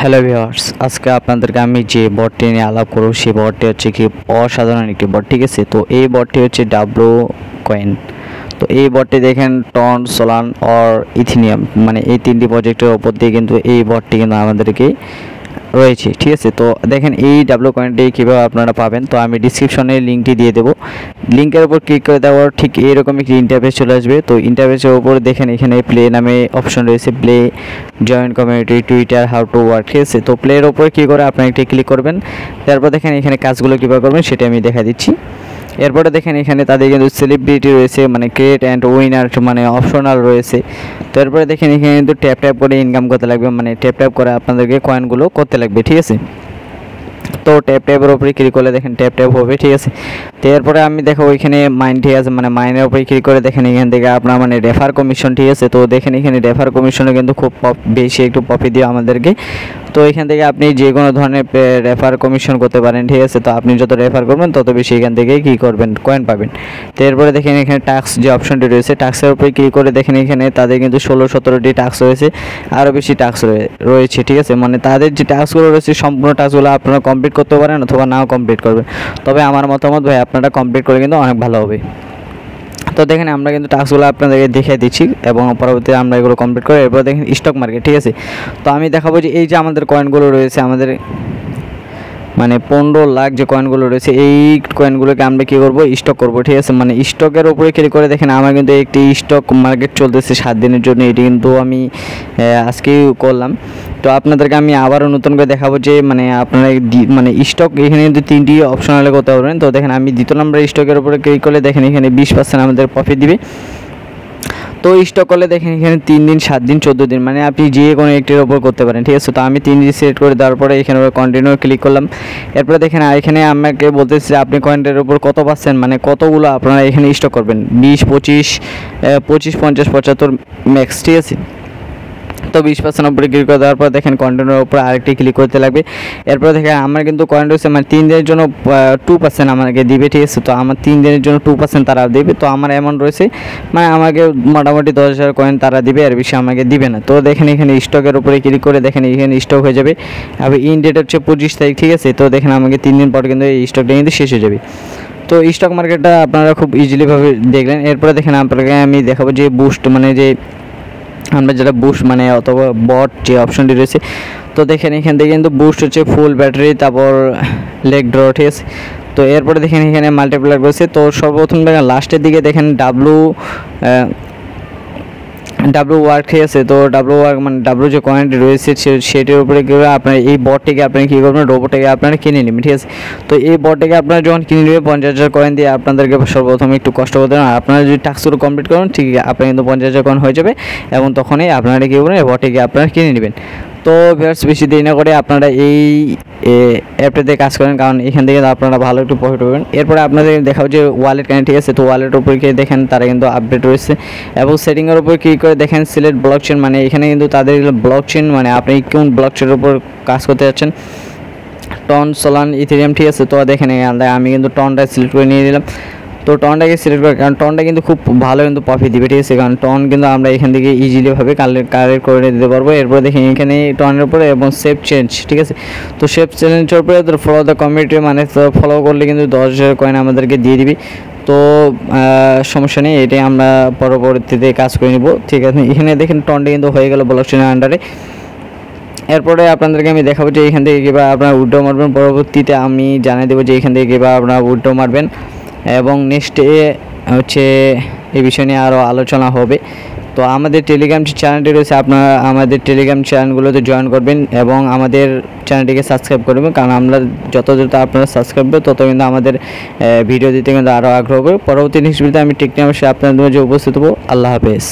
Hello viewers, আজকে আপনাদেরকে আমি যে বটটি নিয়ে আলাপ করব সেই বটটি হচ্ছে কি অসাধারণ একটি বট। ঠিক আছে, তো এই বটটি হচ্ছে ডাব্লু কয়েন। তো এই বটটি দেখেন টন, সোলান আর ইথিনিয়াম মানে এই তিনটি প্রজেক্টের ওপর দিয়ে কিন্তু এই বটটি কিন্তু আমাদেরকে রয়েছে। ঠিক আছে, তো দেখেন এই ডাব্লু কয়েনটি কীভাবে আপনারা পাবেন, তো আমি ডিসক্রিপশনে লিঙ্কটি দিয়ে দেবো। লিঙ্কের উপর ক্লিক করে দেওয়ার ঠিক এইরকম একটি ইন্টারফেস চলে আসবে। তো ইন্টারফেসের উপর দেখেন এখানে প্লে নামে অপশন রয়েছে, play, join community, Twitter, how to work. ঠিক আছে, তো প্লের ওপর কী করে আপনারা একটি ক্লিক করবেন। তারপর দেখেন এখানে কাজগুলো কীভাবে করবেন সেটা আমি দেখা দিচ্ছি। এরপরে দেখেন এখানে তাদের কিন্তু সেলিব্রিটি রয়েছে, মানে ক্রিয়েট অ্যান্ড উইনার মানে অপশনাল রয়েছে। তো এরপরে দেখেন এখানে কিন্তু ট্যাপ ট্যাপ করে ইনকাম করতে লাগবে, মানে ট্যাপ ট্যাপ করে আপনাদেরকে কয়েনগুলো করতে লাগবে। ঠিক আছে, তো ট্যাপ ট্যাপের উপরে ক্লিক করলে দেখেন ট্যাপ ট্যাপ হবে। ঠিক আছে, তো এরপরে আমি দেখো ওইখানে মাইন, ঠিক আছে, মানে মাইনের উপরে ক্লিক করে দেখেন এখান থেকে আপনার মানে রেফার কমিশন। ঠিক আছে, তো দেখেন এখানে রেফার কমিশনে কিন্তু খুব বেশি একটু প্রফিট দিয়ে আমাদেরকে। তো এখান থেকে আপনি যে কোনো ধরনের রেফার কমিশন করতে পারেন। ঠিক আছে, তো আপনি যত রেফার করবেন তত বেশি এখান থেকে কী করবেন, কয়েন পাবেন। তো এরপরে দেখেন এখানে টাস্ক যে অপশনটি রয়েছে, টাস্কের উপরে ক্লিক করে দেখেন এখানে তাদের কিন্তু 16-17টি টাস্ক রয়েছে, আরও বেশি টাস্ক রয়েছে। ঠিক আছে, মানে তাদের যে টাস্কগুলো রয়েছে সম্পূর্ণ টাস্কগুলো আপনারা কমপ্লিট করতে পারেন অথবা নাও কমপ্লিট করবেন, তবে আমার মতামত ভাই আপনারা কমপ্লিট করে কিন্তু অনেক ভালো হবে। তো দেখেন আমরা কিন্তু টাস্কগুলো আপনাদেরকে দেখিয়ে দিচ্ছি এবং পরবর্তীতে আমরা এগুলো কমপ্লিট করে এরপর দেখেন স্টক মার্কেট। ঠিক আছে, তো আমি দেখাবো যে এই যে আমাদের কয়েনগুলো রয়েছে, আমাদের মানে 15 লাখ যে কয়েনগুলো রয়েছে এই কয়েনগুলোকে আমরা কী করবো, স্টক করবো। ঠিক আছে, মানে স্টকের উপরে ক্লিক করে দেখেন আমার কিন্তু একটি স্টক মার্কেট চলতেছে 7 দিনের জন্য, এটি কিন্তু আমি আজকেই করলাম। তো আপনাদেরকে আমি আবারও নতুন করে দেখাবো যে মানে আপনারা মানে স্টক এখানে কিন্তু 3টি অপশনালে করতে পারবেন। তো দেখেন আমি 2 নম্বর স্টকের উপরে ক্লিক করলে দেখেন এখানে 20% আমাদের প্রফিট দিবে। তো স্টক করলে দেখেন এখানে 3 দিন, 7 দিন, 14 দিন, মানে আপনি যে কোনো একটির ওপর করতে পারেন। ঠিক আছে, তো আমি 3 দিন সিলেক্ট করে দেওয়ার পরে এখানে কন্টিনিউ ক্লিক করলাম। এরপরে দেখেন এখানে আমাকে বলতেছে আপনি কয়েনটার উপর কত পার্সেন্ট মানে কতগুলো আপনারা এখানে স্টক করবেন, 20, 25, 50, 75 ম্যাক্স। ঠিক আছে, তো 20% উপরে ক্লিক করে দেওয়ার পর দেখেন কন্টিনিউর উপরে আরেকটি ক্লিক করতে লাগবে। এরপর দেখেন আমার কিন্তু কয়েন রয়েছে মানে 3 দিনের জন্য 2% আমাকে দিবে। ঠিক আছে, তো আমার 3 দিনের জন্য 2% তারা দেবে। তো আমার অ্যামাউন্ট রয়েছে মানে আমাকে মোটামুটি 10,000 কয়েন তারা দিবে, আর বেশি আমাকে দিবে না। তো দেখেন এখানে স্টকের উপরে ক্লিক করে দেখেন এখানে স্টক হয়ে যাবে। আবার ইন ডেট হচ্ছে 25 তারিখ। ঠিক আছে, তো দেখেন আমাকে 3 দিন পর কিন্তু এই স্টকটা কিন্তু শেষ হয়ে যাবে। তো স্টক মার্কেটটা আপনারা খুব ইজিলিভাবে দেখলেন। এরপরে দেখেন আপনাকে আমি দেখাবো যে বুস্ট মানে যে আমরা যেটা বুস্ট মানে অথবা বট যে অপশনটি রয়েছে। তো দেখেন এখান থেকে কিন্তু বুস্ট হচ্ছে ফুল ব্যাটারি, তারপর লেগ ড্র। ঠিক আছে, তো এরপরে দেখেন এখানে মাল্টিপ্লায়ার রয়েছে। তো সর্বপ্রথম দেখেন লাস্টের দিকে দেখেন ডাব্লু ওয়ার্ক। ঠিক আছে, তো ডাব্লু ওয়ার্ক মানে ডাব্লু যে কয়েনটি রয়েছে সেটির উপরে কী করে আপনার এই বটটিকে আপনারা কী করবেন, রোবটটাকে আপনারা কিনে নেবেন। ঠিক আছে, তো এই বটটাকে আপনারা যখন কিনে নেবেন 50,000 কয়েন দিয়ে আপনাদেরকে সর্বপ্রথম একটু কষ্ট করতে হবে। আপনারা যদি টাস্কগুলো কমপ্লিট করেন ঠিক আপনার কিন্তু 50,000 কয়েন হয়ে যাবে এবং তখনই আপনারা কী করবেন, এই বটটিকে আপনারা কিনে নেবেন। তো ভিউয়ার্স বেশি দেরি না করে আপনারা এই অ্যাপটাতে কাজ করেন, কারণ এখান থেকে আপনারা ভালো একটু প্রফিট পাবেন। এরপরে আপনাদের দেখাও যে ওয়ালেট কানেক্ট। ঠিক আছে, তো ওয়ালেটের উপরে গিয়ে দেখেন তারা কিন্তু আপডেট রয়েছে এবং সেটিংয়ের উপর ক্লিক করে দেখেন সিলেক্ট ব্লকচেন, মানে এখানে কিন্তু তাদের ব্লকচেন মানে আপনি কোন ব্লকচেনের উপর কাজ করতে যাচ্ছেন, টন, সোলান, ইথেরিয়াম। ঠিক আছে, তো দেখেন আমি কিন্তু টনটা সিলেক্ট করে নিয়ে নিলাম। তো টনটাকে সিলেক্ট করে, কারণ টনটা কিন্তু খুব ভালো কিন্তু প্রফিট দিবে। ঠিক আছে, কারণ টন কিন্তু আমরা এখান থেকে ইজিলিভাবে কালেক্ট করে দিতে পারবো। এরপরে দেখেন এখানে টনের উপরে এবং সেভ চেঞ্জ। ঠিক আছে, তো সেভ চেঞ্জের উপরে ফলো দ্য কমিউনিটি মানে ফলো করলে কিন্তু 10,000 কয়েন আমাদেরকে দিয়ে দিবি। তো সমস্যা নেই, এটাই আমরা পরবর্তীতে কাজ করে নিব। ঠিক আছে, এখানে দেখেন টনটা কিন্তু হয়ে গেল ব্লকচেনের আন্ডারে। এরপরে আপনাদেরকে আমি দেখাবো যে এখান থেকে কীভাবে আপনারা উইথড্র মারবেন। পরবর্তীতে আমি জানিয়ে দেবো যে এখান থেকে কীভাবে আপনারা উইথড্র মারবেন এবং নেক্সটে হচ্ছে এই বিষয় নিয়ে আরও আলোচনা হবে। তো আমাদের টেলিগ্রাম যে চ্যানেলটি রয়েছে আপনারা আমাদের টেলিগ্রাম চ্যানেলগুলোতে জয়েন করবেন এবং আমাদের চ্যানেলটিকে সাবস্ক্রাইব করবেন, কারণ আমরা যত আপনারা সাবস্ক্রাইব করবেন তত কিন্তু আমাদের ভিডিও দিতে কিন্তু আরও আগ্রহ হবে। পরবর্তী নেক্সট ভিডিওতে আমি টেকনিক আপনাদের মাঝে উপস্থিত হবো। আল্লাহ হাফেজ।